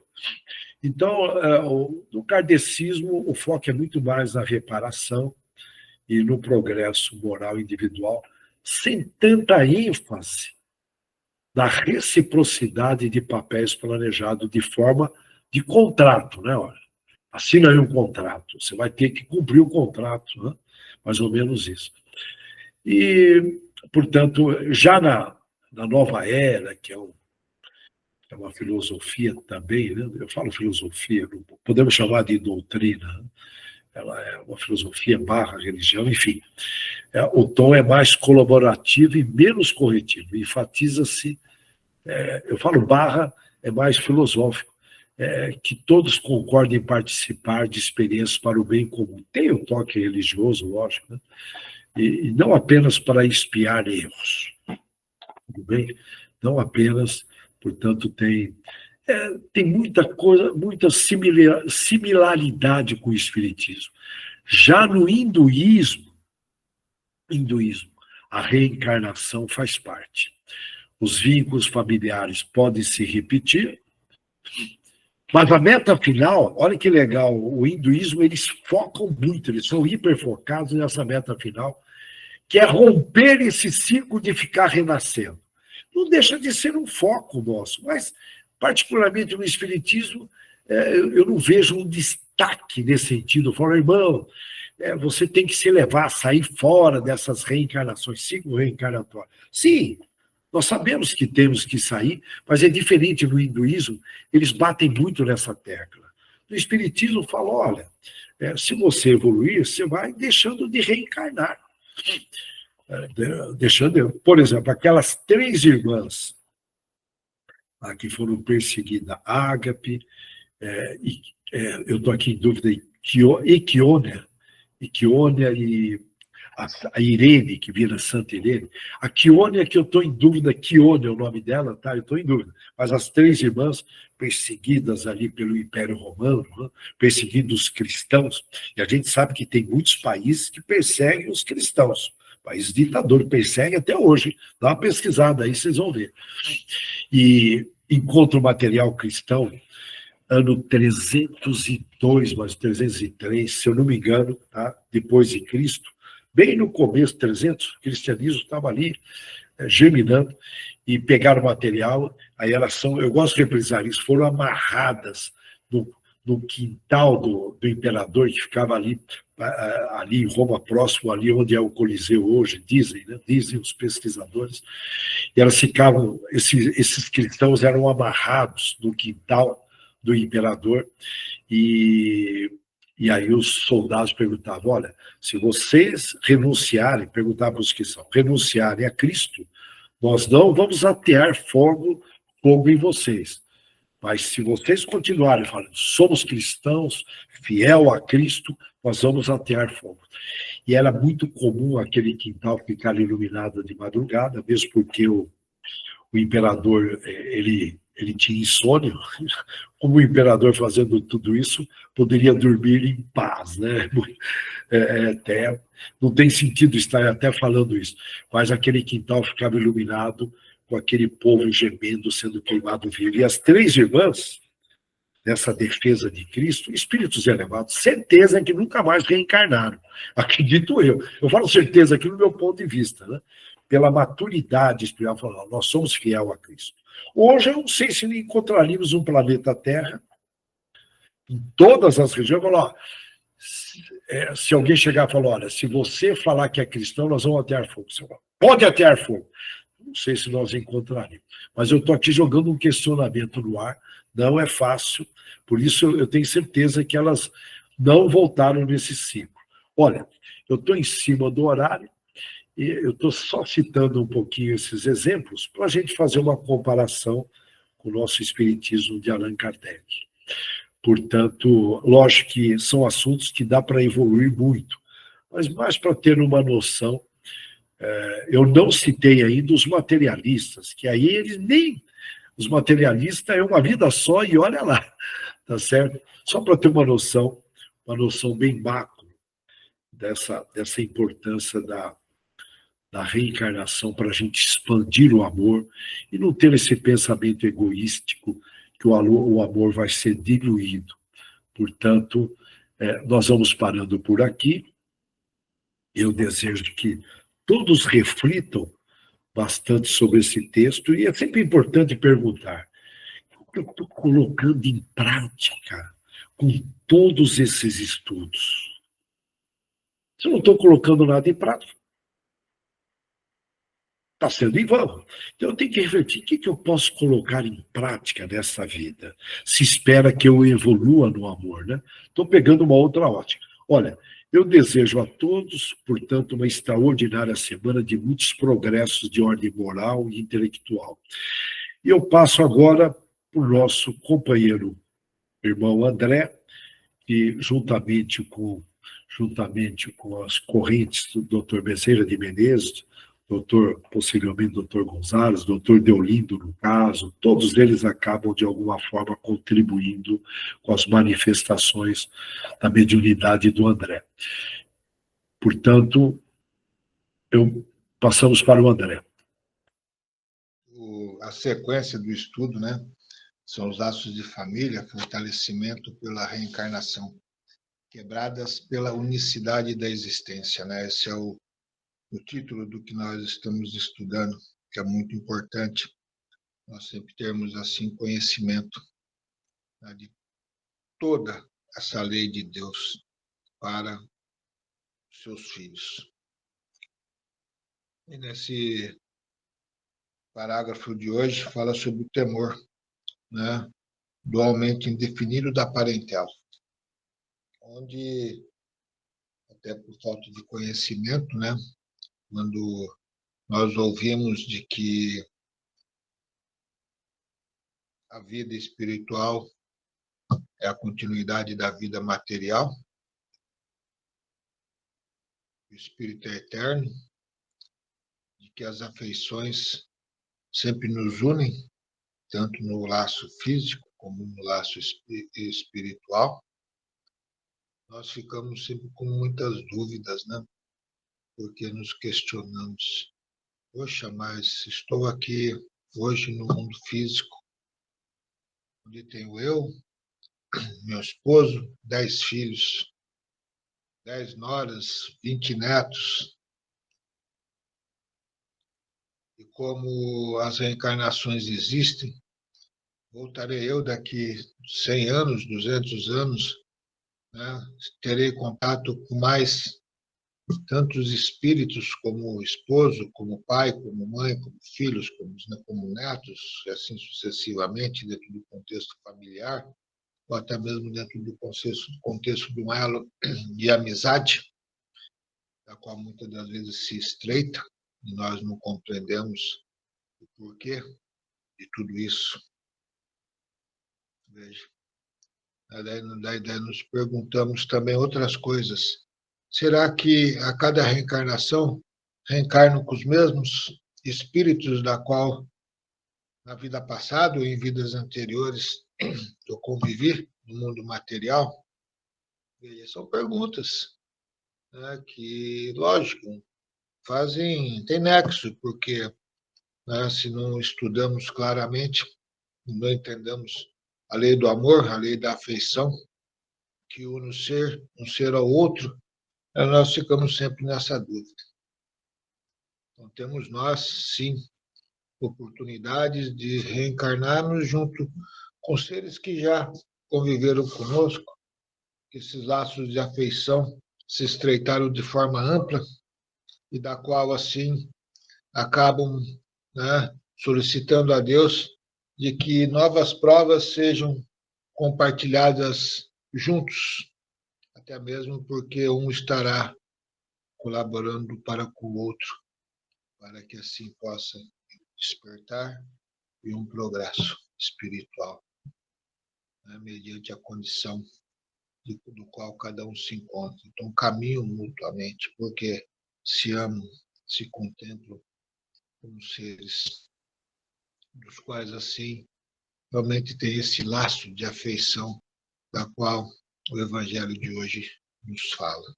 Então, no kardecismo, o foco é muito mais na reparação e no progresso moral individual, sem tanta ênfase na reciprocidade de papéis planejados de forma de contrato, né? Olha, assina aí um contrato, você vai ter que cumprir o contrato, né? Mais ou menos isso. E, portanto, já na nova era, que é uma filosofia também, né? Eu falo filosofia, podemos chamar de doutrina, né? Ela é uma filosofia barra religião, enfim. O tom é mais colaborativo e menos corretivo. Enfatiza-se, eu falo barra, é mais filosófico, que todos concordem em participar de experiências para o bem comum. Tem o toque religioso, lógico, né? E não apenas para expiar erros. Tudo bem? Não apenas, portanto, tem muita coisa, muita similaridade com o espiritismo. Já no hinduísmo, a reencarnação faz parte. Os vínculos familiares podem se repetir, mas a meta final, olha que legal, o hinduísmo, eles focam muito, eles são hiperfocados nessa meta final, que é romper esse ciclo de ficar renascendo. Não deixa de ser um foco nosso, mas, particularmente no espiritismo, eu não vejo um destaque nesse sentido. Eu falo, irmão, você tem que se elevar, sair fora dessas reencarnações, ciclo reencarnatório. Sim, Nós sabemos que temos que sair, mas é diferente no hinduísmo, eles batem muito nessa tecla. No espiritismo fala, olha, se você evoluir, você vai deixando de reencarnar. Deixando, por exemplo, aquelas 3 irmãs que foram perseguidas, Ágape, eu estou aqui em dúvida, Equionia e a Irene, que vira Santa Irene. A Quionia, que eu estou em dúvida, Quionia é o nome dela, tá? Eu estou em dúvida. Mas as 3 irmãs perseguidas ali pelo Império Romano, né? Perseguindo os cristãos, e a gente sabe que tem muitos países que perseguem os cristãos. País ditador, persegue até hoje. Dá uma pesquisada aí, vocês vão ver. E encontra o material cristão ano 302, mais 303, se eu não me engano, tá? Depois de Cristo, bem no começo, 300, o cristianismo estava ali germinando, e pegaram o material, aí elas são, eu gosto de reprisar isso, foram amarradas no quintal do imperador, que ficava ali em Roma, próximo ali onde é o Coliseu hoje, dizem, né? Dizem os pesquisadores, e elas ficavam, esses cristãos eram amarrados no quintal do imperador, e aí os soldados perguntavam, olha, se vocês renunciarem, perguntavam para os cristãos, renunciarem a Cristo, nós não vamos atear fogo em vocês. Mas se vocês continuarem falando, somos cristãos, fiel a Cristo, nós vamos atear fogo. E era muito comum aquele quintal ficar iluminado de madrugada, mesmo porque o imperador, ele tinha insônia. Como o imperador fazendo tudo isso, poderia dormir em paz, né? Até, não tem sentido estar até falando isso, mas aquele quintal ficava iluminado com aquele povo gemendo, sendo queimado vivo. E as 3 irmãs, nessa defesa de Cristo, espíritos elevados, certeza que nunca mais reencarnaram. Acredito eu. Eu falo certeza aqui no meu ponto de vista, né? Pela maturidade espiritual, falando, nós somos fiel a Cristo. Hoje, eu não sei se encontraríamos um planeta Terra, em todas as regiões, falar, se alguém chegar e falar, olha, se você falar que é cristão, nós vamos atear fogo. Você fala, pode atear fogo. Não sei se nós encontraremos. Mas eu estou aqui jogando um questionamento no ar, não é fácil, por isso eu tenho certeza que elas não voltaram nesse ciclo. Olha, eu estou em cima do horário, e eu estou só citando um pouquinho esses exemplos para a gente fazer uma comparação com o nosso espiritismo de Allan Kardec. Portanto, lógico que são assuntos que dá para evoluir muito, mas mais para ter uma noção, eu não citei ainda os materialistas, que aí eles nem... Os materialistas é uma vida só e olha lá, tá certo? Só para ter uma noção bem macro dessa importância da reencarnação para a gente expandir o amor e não ter esse pensamento egoístico que o amor vai ser diluído. Portanto, nós vamos parando por aqui. Eu desejo que todos reflitam bastante sobre esse texto, e é sempre importante perguntar, o que eu estou colocando em prática com todos esses estudos? Se eu não estou colocando nada em prática, está sendo em vão. Então eu tenho que refletir, o que eu posso colocar em prática nessa vida? Se espera que eu evolua no amor, né? Estou pegando uma outra ótica. Olha, eu desejo a todos, portanto, uma extraordinária semana de muitos progressos de ordem moral e intelectual. E eu passo agora para o nosso companheiro, irmão André, que juntamente com as correntes do Dr. Bezerra de Menezes, possivelmente Dr. Gonzalez, Dr. Deolindo, no caso, todos eles acabam, de alguma forma, contribuindo com as manifestações da mediunidade do André. Portanto, passamos para o André. A sequência do estudo, né, são os laços de família, fortalecimento pela reencarnação, quebradas pela unicidade da existência, né? Esse é o título do que nós estamos estudando, que é muito importante nós sempre termos assim conhecimento, né, de toda essa lei de Deus para seus filhos. E nesse parágrafo de hoje fala sobre o temor, né, do aumento indefinido da parentela, onde, até por falta de conhecimento, né, quando nós ouvimos de que a vida espiritual é a continuidade da vida material, o espírito é eterno, de que as afeições sempre nos unem, tanto no laço físico como no laço espiritual, nós ficamos sempre com muitas dúvidas, né? Porque nos questionamos: poxa, mas estou aqui hoje no mundo físico, onde tenho eu, meu esposo, 10 filhos, 10 noras, 20 netos, e como as reencarnações existem, voltarei eu daqui 100 anos, 200 anos, né? Terei contato com mais tantos espíritos como esposo, como pai, como mãe, como filhos, como netos, e assim sucessivamente, dentro do contexto familiar, ou até mesmo dentro do contexto de um elo de amizade, da qual muitas das vezes se estreita, e nós não compreendemos o porquê de tudo isso. Veja. Daí nos perguntamos também outras coisas. Será que a cada reencarnação reencarno com os mesmos espíritos da qual na vida passada ou em vidas anteriores eu convivi no mundo material? E são perguntas, né, que, lógico, tem nexo, porque, né, se não estudamos claramente, não entendemos a lei do amor, a lei da afeição, que une um ser ao outro, nós ficamos sempre nessa dúvida. Então, temos nós, sim, oportunidades de reencarnarmos junto com seres que já conviveram conosco, que esses laços de afeição se estreitaram de forma ampla e da qual, assim, acabam, né, solicitando a Deus de que novas provas sejam compartilhadas juntos, até mesmo porque um estará colaborando para com o outro, para que assim possa despertar e um progresso espiritual, né, mediante a condição do qual cada um se encontra. Então, caminham mutuamente, porque se amam, se contemplam como seres dos quais, assim, realmente tem esse laço de afeição da qual o Evangelho de hoje nos fala.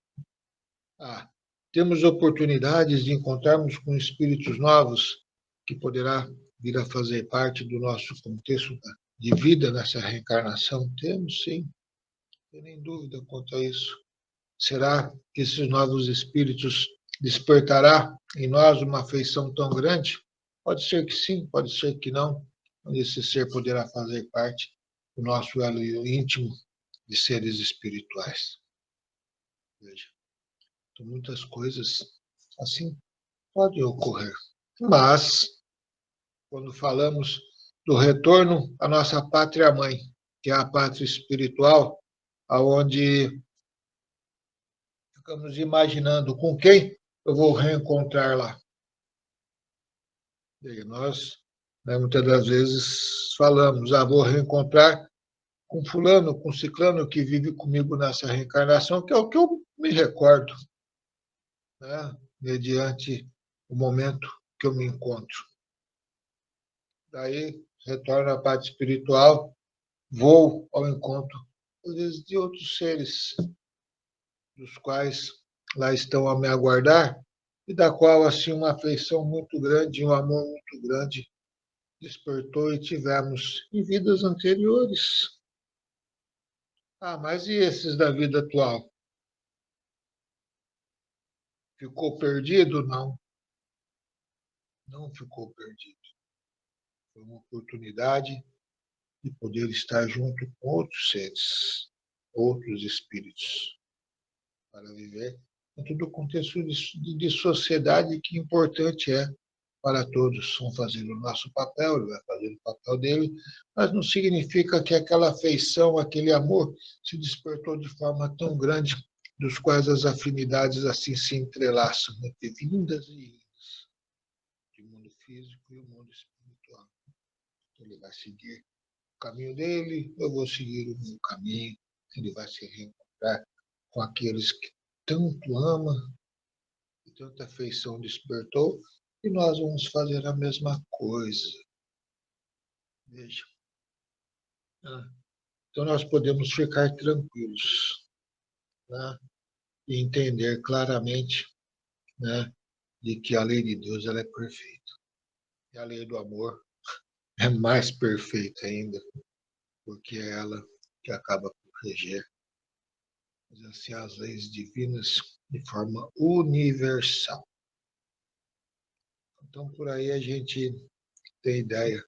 Temos oportunidades de encontrarmos com espíritos novos que poderá vir a fazer parte do nosso contexto de vida nessa reencarnação? Temos, sim, não tem nem dúvida quanto a isso. Será que esses novos espíritos despertará em nós uma afeição tão grande? Pode ser que sim, pode ser que não. Esse ser poderá fazer parte do nosso elo íntimo de seres espirituais. Veja, então, muitas coisas assim podem ocorrer. Mas, quando falamos do retorno à nossa pátria-mãe, que é a pátria espiritual, aonde ficamos imaginando com quem eu vou reencontrar lá. E nós, né, muitas das vezes falamos, vou reencontrar com fulano, com ciclano que vive comigo nessa reencarnação, que é o que eu me recordo, né, mediante o momento que eu me encontro. Daí retorno à parte espiritual, vou ao encontro, às vezes, de outros seres, dos quais lá estão a me aguardar, e da qual, assim, uma afeição muito grande, um amor muito grande despertou e tivemos em vidas anteriores. Mas e esses da vida atual? Ficou perdido? Não, não ficou perdido. Foi uma oportunidade de poder estar junto com outros seres, outros espíritos, para viver dentro do contexto de sociedade, que importante é para todos. Vamos fazer o nosso papel, ele vai fazer o papel dele, mas não significa que aquela afeição, aquele amor se despertou de forma tão grande, dos quais as afinidades assim se entrelaçam, entre vindas e idas, de mundo físico e o mundo espiritual. Então, ele vai seguir o caminho dele, eu vou seguir o meu caminho, ele vai se reencontrar com aqueles que tanto ama, e tanta afeição despertou, e nós vamos fazer a mesma coisa. Veja. Então, nós podemos ficar tranquilos, né? E entender claramente, né, de que a lei de Deus ela é perfeita. E a lei do amor é mais perfeita ainda, porque é ela que acaba por reger, assim, as leis divinas de forma universal. Então, por aí a gente tem ideia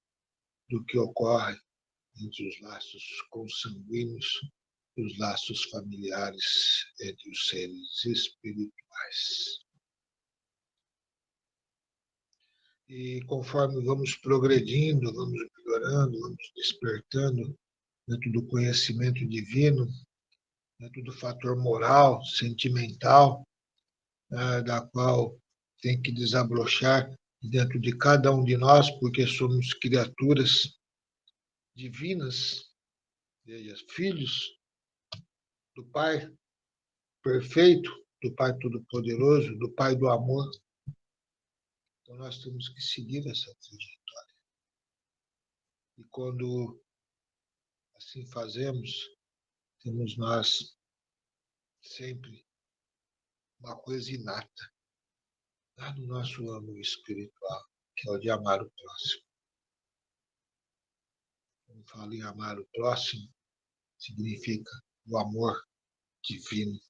do que ocorre entre os laços consanguíneos e os laços familiares entre os seres espirituais. E conforme vamos progredindo, vamos melhorando, vamos despertando dentro do conhecimento divino, dentro do fator moral, sentimental, da qual tem que desabrochar dentro de cada um de nós, porque somos criaturas divinas, filhos do Pai perfeito, do Pai todo-poderoso, do Pai do amor. Então nós temos que seguir essa trajetória. E quando assim fazemos, temos nós sempre uma coisa inata lá no nosso âmago espiritual, que é o de amar o próximo. Quando falo em amar o próximo, significa o amor divino,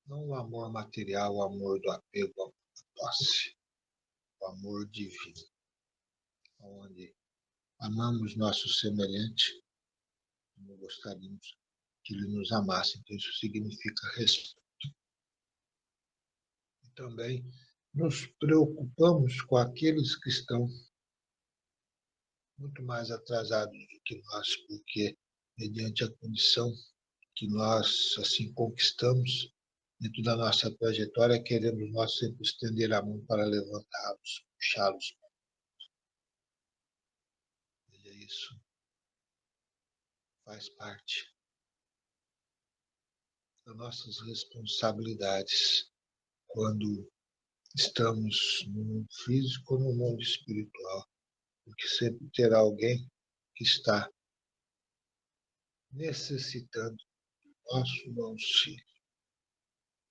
não o amor material, o amor do apego, o amor da posse, o amor divino, onde amamos nosso semelhante como gostaríamos que ele nos amasse. Então, isso significa respeito. E também nos preocupamos com aqueles que estão muito mais atrasados do que nós, porque, mediante a condição que nós assim conquistamos dentro da nossa trajetória, queremos nós sempre estender a mão para levantá-los, puxá-los. Veja, isso faz parte das nossas responsabilidades quando estamos no mundo físico ou no mundo espiritual, porque sempre terá alguém que está necessitando do nosso auxílio.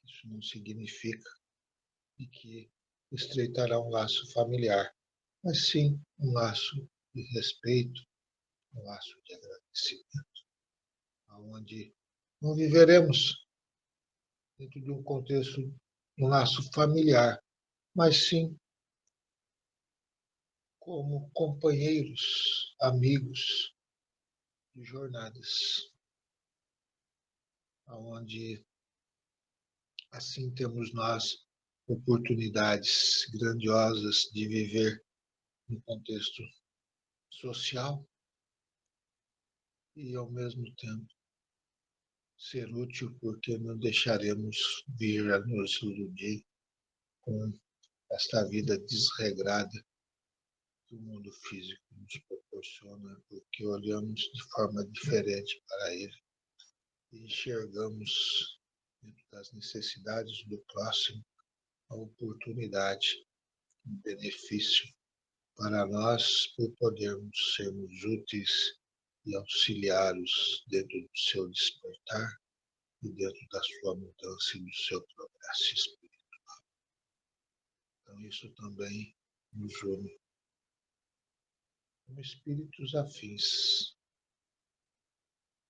Isso não significa que estreitará um laço familiar, mas sim um laço de respeito, um laço de agradecimento, onde não viveremos dentro de um contexto de um laço familiar, mas sim como companheiros, amigos de jornadas, onde assim temos nós oportunidades grandiosas de viver no contexto social e, ao mesmo tempo, ser útil, porque não deixaremos vir a nos iludir com esta vida desregrada que o mundo físico nos proporciona, porque olhamos de forma diferente para ele e enxergamos, dentro das necessidades do próximo, a oportunidade, um benefício para nós, por podermos sermos úteis e auxiliá-los dentro do seu despertar e dentro da sua mudança e do seu progresso espiritual. Então, isso também nos une como espíritos afins,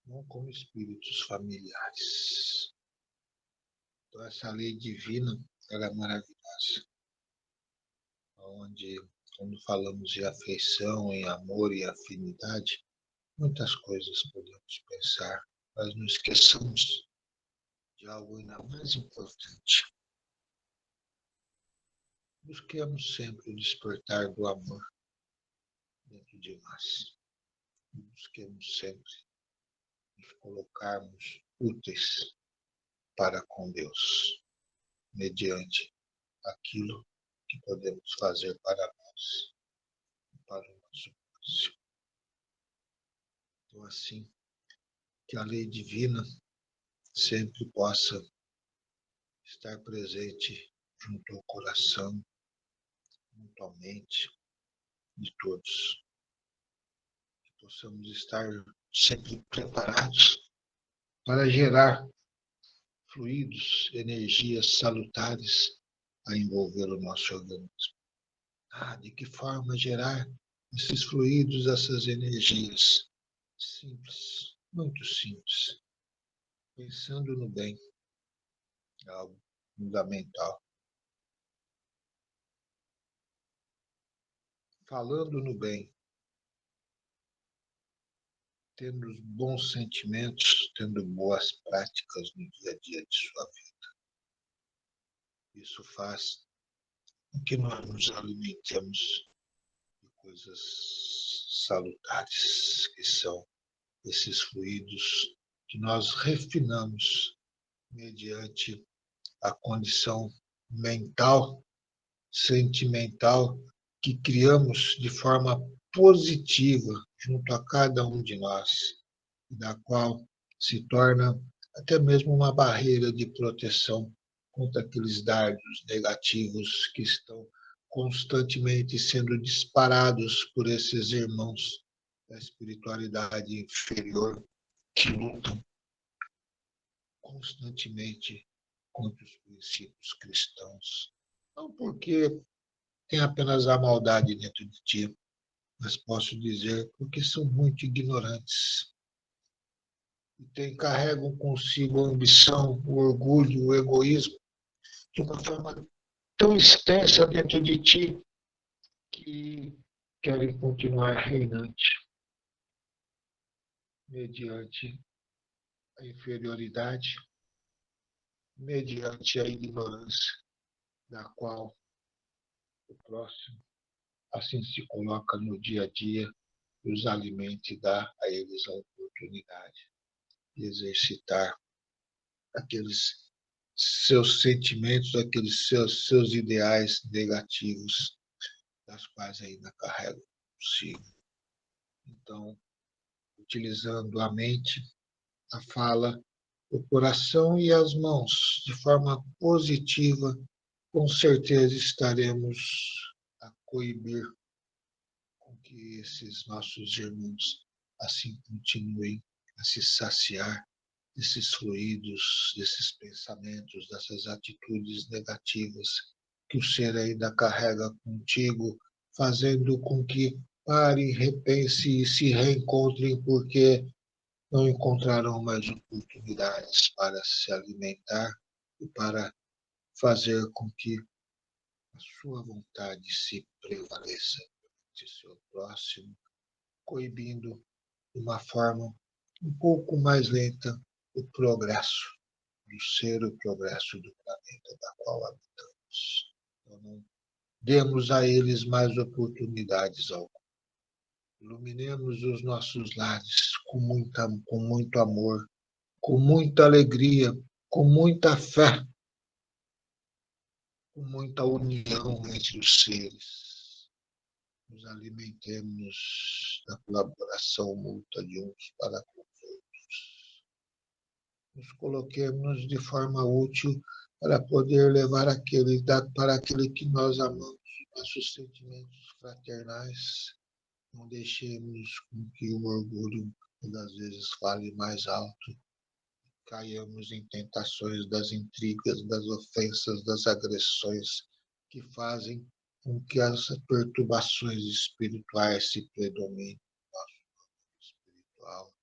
não como espíritos familiares. Então, essa lei divina, ela é maravilhosa, onde, quando falamos de afeição, em amor e afinidade, muitas coisas podemos pensar, mas não esqueçamos de algo ainda mais importante. Busquemos sempre o despertar do amor dentro de nós. Busquemos sempre nos colocarmos úteis para com Deus, mediante aquilo que podemos fazer para nós, para o nosso próximo. Então, assim, que a lei divina sempre possa estar presente junto ao coração, junto à mente de todos. Que possamos estar sempre preparados para gerar fluidos, energias salutares a envolver o nosso organismo. De que forma gerar esses fluidos, essas energias? Simples, muito simples. Pensando no bem, é algo fundamental. Falando no bem, tendo bons sentimentos, tendo boas práticas no dia a dia de sua vida. Isso faz com que nós nos alimentemos de coisas salutares, que são esses fluidos que nós refinamos mediante a condição mental, sentimental, que criamos de forma positiva junto a cada um de nós, da qual se torna até mesmo uma barreira de proteção contra aqueles dardos negativos que estão constantemente sendo disparados por esses irmãos da espiritualidade inferior que lutam constantemente contra os princípios cristãos. Não porque tem apenas a maldade dentro de ti, mas posso dizer porque são muito ignorantes. E carregam consigo a ambição, o orgulho, o egoísmo, de uma forma tão extensa dentro de ti que querem continuar reinante mediante a inferioridade, mediante a ignorância da qual o próximo assim se coloca no dia a dia e os alimenta e dá a eles a oportunidade de exercitar aqueles seus sentimentos, aqueles seus ideais negativos, das quais ainda carregam consigo. Então, utilizando a mente, a fala, o coração e as mãos de forma positiva, com certeza estaremos a coibir com que esses nossos irmãos assim continuem a se saciar desses fluidos, desses pensamentos, dessas atitudes negativas que o ser ainda carrega contigo, fazendo com que pare, repense e se reencontrem, porque não encontrarão mais oportunidades para se alimentar e para fazer com que a sua vontade se prevaleça de seu próximo, coibindo de uma forma um pouco mais lenta o progresso do ser, o progresso do planeta da qual habitamos. Então, não demos a eles mais oportunidades algumas. Iluminemos os nossos lares com muito amor, com muita alegria, com muita fé, com muita união entre os seres. Nos alimentemos da colaboração mútua de uns para com os outros. Nos coloquemos de forma útil para poder levar para aquele que nós amamos, nossos sentimentos fraternais. Não deixemos com que o orgulho, muitas vezes, fale mais alto. Caiamos em tentações das intrigas, das ofensas, das agressões, que fazem com que as perturbações espirituais se predominem no nosso mundo espiritual,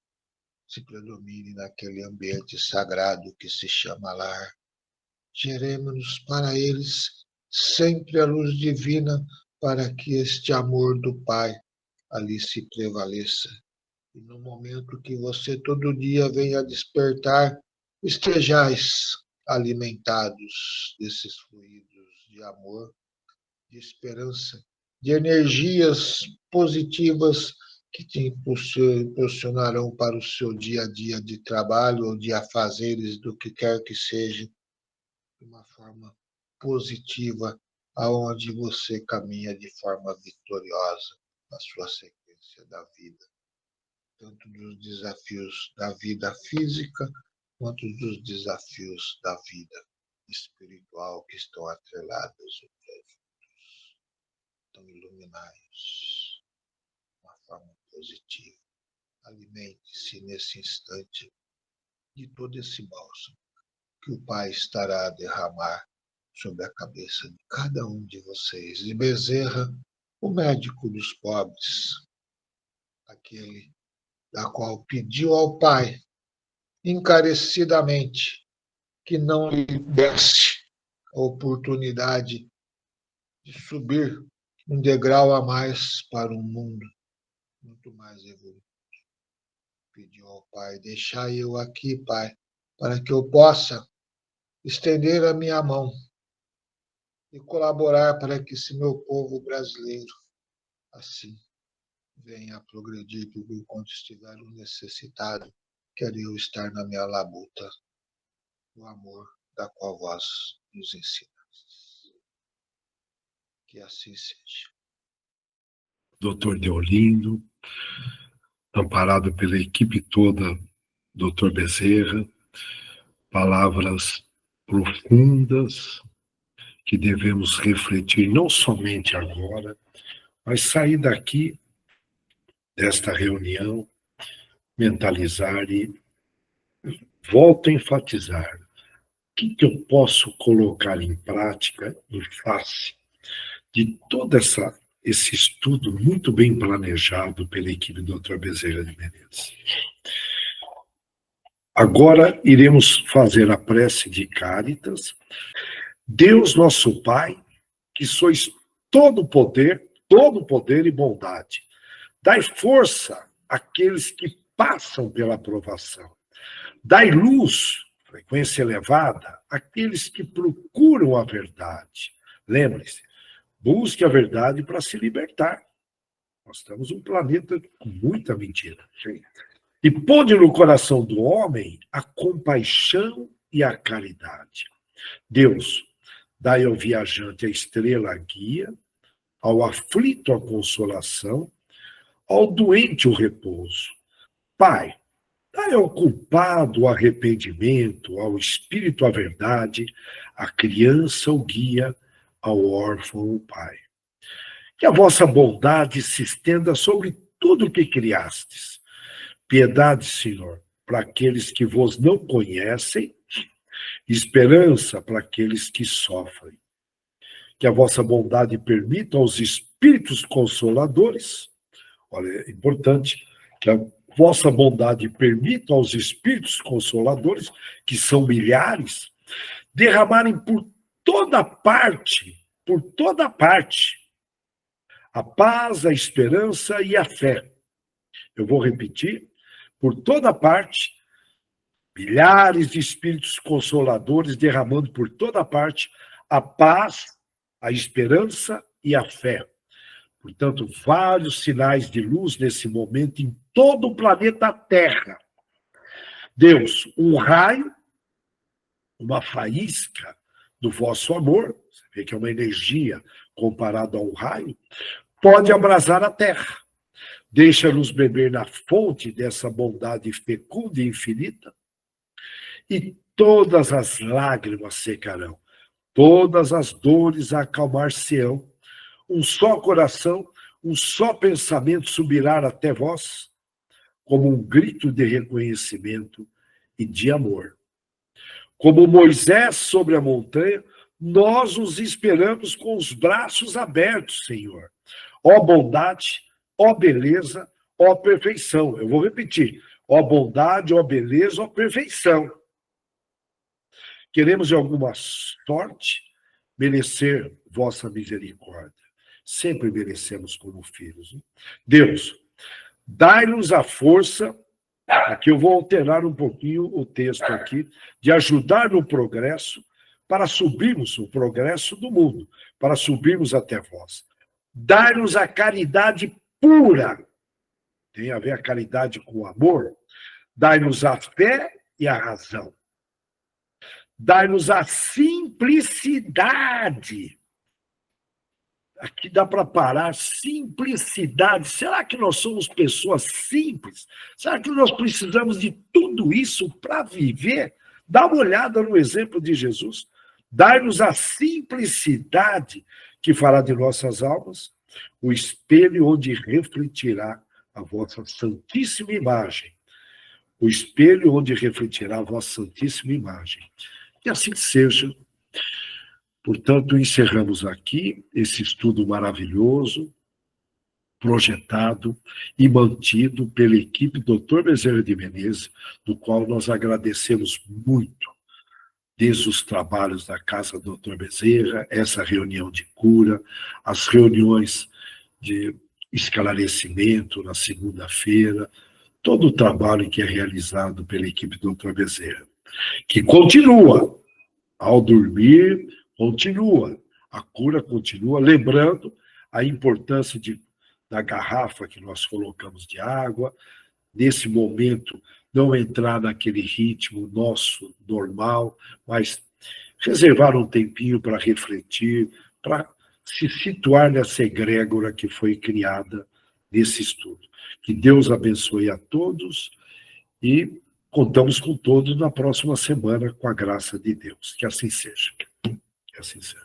se predominem naquele ambiente sagrado que se chama lar. Geremos-nos para eles sempre a luz divina, para que este amor do Pai ali se prevaleça. E no momento que você todo dia venha despertar, estejais alimentados desses fluidos de amor, de esperança, de energias positivas que te impulsionarão para o seu dia a dia de trabalho ou de afazeres, do que quer que seja, de uma forma positiva, aonde você caminha de forma vitoriosa na sua sequência da vida, tanto dos desafios da vida física, quanto dos desafios da vida espiritual que estão atrelados uns aos outros. Então, iluminai-os de uma forma positiva. Alimente-se nesse instante de todo esse bálsamo que o Pai estará a derramar sobre a cabeça de cada um de vocês. E Bezerra, o médico dos pobres, aquele da qual pediu ao Pai encarecidamente que não lhe desse a oportunidade de subir um degrau a mais para um mundo muito mais evoluído. Pediu ao Pai: deixai eu aqui, Pai, para que eu possa estender a minha mão e colaborar para que esse meu povo brasileiro, assim, venha a progredir, porque enquanto estiver o necessitado, quero eu estar na minha labuta, no amor da qual vós nos ensinastes. Que assim seja. Doutor Deolindo, amparado pela equipe toda, doutor Bezerra, palavras profundas que devemos refletir não somente agora, mas sair daqui, desta reunião, mentalizar e volto a enfatizar. O que eu posso colocar em prática, em face de todo esse estudo muito bem planejado pela equipe do Dr. Bezerra de Menezes? Agora iremos fazer a prece de Cáritas. Deus nosso Pai, que sois todo poder e bondade, dai força àqueles que passam pela provação. Dai luz, frequência elevada, àqueles que procuram a verdade. Lembre-se, busque a verdade para se libertar. Nós estamos num planeta com muita mentira. E pôde no coração do homem a compaixão e a caridade. Deus, dai ao viajante a estrela a guia, ao aflito a consolação, ao doente o repouso. Pai, dai ao culpado o arrependimento, ao espírito a verdade, à criança o guia, ao órfão o pai. Que a vossa bondade se estenda sobre tudo o que criastes. Piedade, Senhor, para aqueles que vos não conhecem, esperança para aqueles que sofrem. Que a vossa bondade permita aos espíritos consoladores, olha, é importante, que a vossa bondade permita aos espíritos consoladores, que são milhares, derramarem por toda parte, a paz, a esperança e a fé. Eu vou repetir, por toda parte, milhares de espíritos consoladores derramando por toda parte a paz, a esperança e a fé. Portanto, vários sinais de luz nesse momento em todo o planeta Terra. Deus, um raio, uma faísca do vosso amor, você vê que é uma energia comparada a um raio, pode abrasar a Terra. Deixa-nos beber na fonte dessa bondade fecunda e infinita, e todas as lágrimas secarão, todas as dores acalmar-se-ão, um só coração, um só pensamento subirá até vós, como um grito de reconhecimento e de amor. Como Moisés sobre a montanha, nós os esperamos com os braços abertos, Senhor. Ó bondade, ó beleza, ó perfeição. Eu vou repetir. Ó bondade, ó beleza, ó perfeição. Queremos, de alguma sorte, merecer vossa misericórdia. Sempre merecemos como filhos. Deus, dai-nos a força, aqui eu vou alterar um pouquinho o texto aqui, de ajudar no progresso, para subirmos o progresso do mundo, para subirmos até vós. Dai-nos a caridade pura, tem a ver a caridade com o amor, dai-nos a fé e a razão. Dai-nos a simplicidade. Aqui dá para parar, simplicidade. Será que nós somos pessoas simples? Será que nós precisamos de tudo isso para viver? Dá uma olhada no exemplo de Jesus. Dai-nos a simplicidade que fará de nossas almas o espelho onde refletirá a vossa santíssima imagem. O espelho onde refletirá a vossa santíssima imagem. Que assim seja. Portanto, encerramos aqui esse estudo maravilhoso, projetado e mantido pela equipe Dr. Bezerra de Menezes, do qual nós agradecemos muito, desde os trabalhos da Casa Dr. Bezerra, essa reunião de cura, as reuniões de esclarecimento na segunda-feira, todo o trabalho que é realizado pela equipe Dr. Bezerra, que continua, ao dormir, continua, a cura continua, lembrando a importância da garrafa que nós colocamos de água, nesse momento não entrar naquele ritmo nosso normal, mas reservar um tempinho para refletir, para se situar nessa egrégora que foi criada nesse estudo. Que Deus abençoe a todos e contamos com todos na próxima semana, com a graça de Deus. Que assim seja. Que assim seja.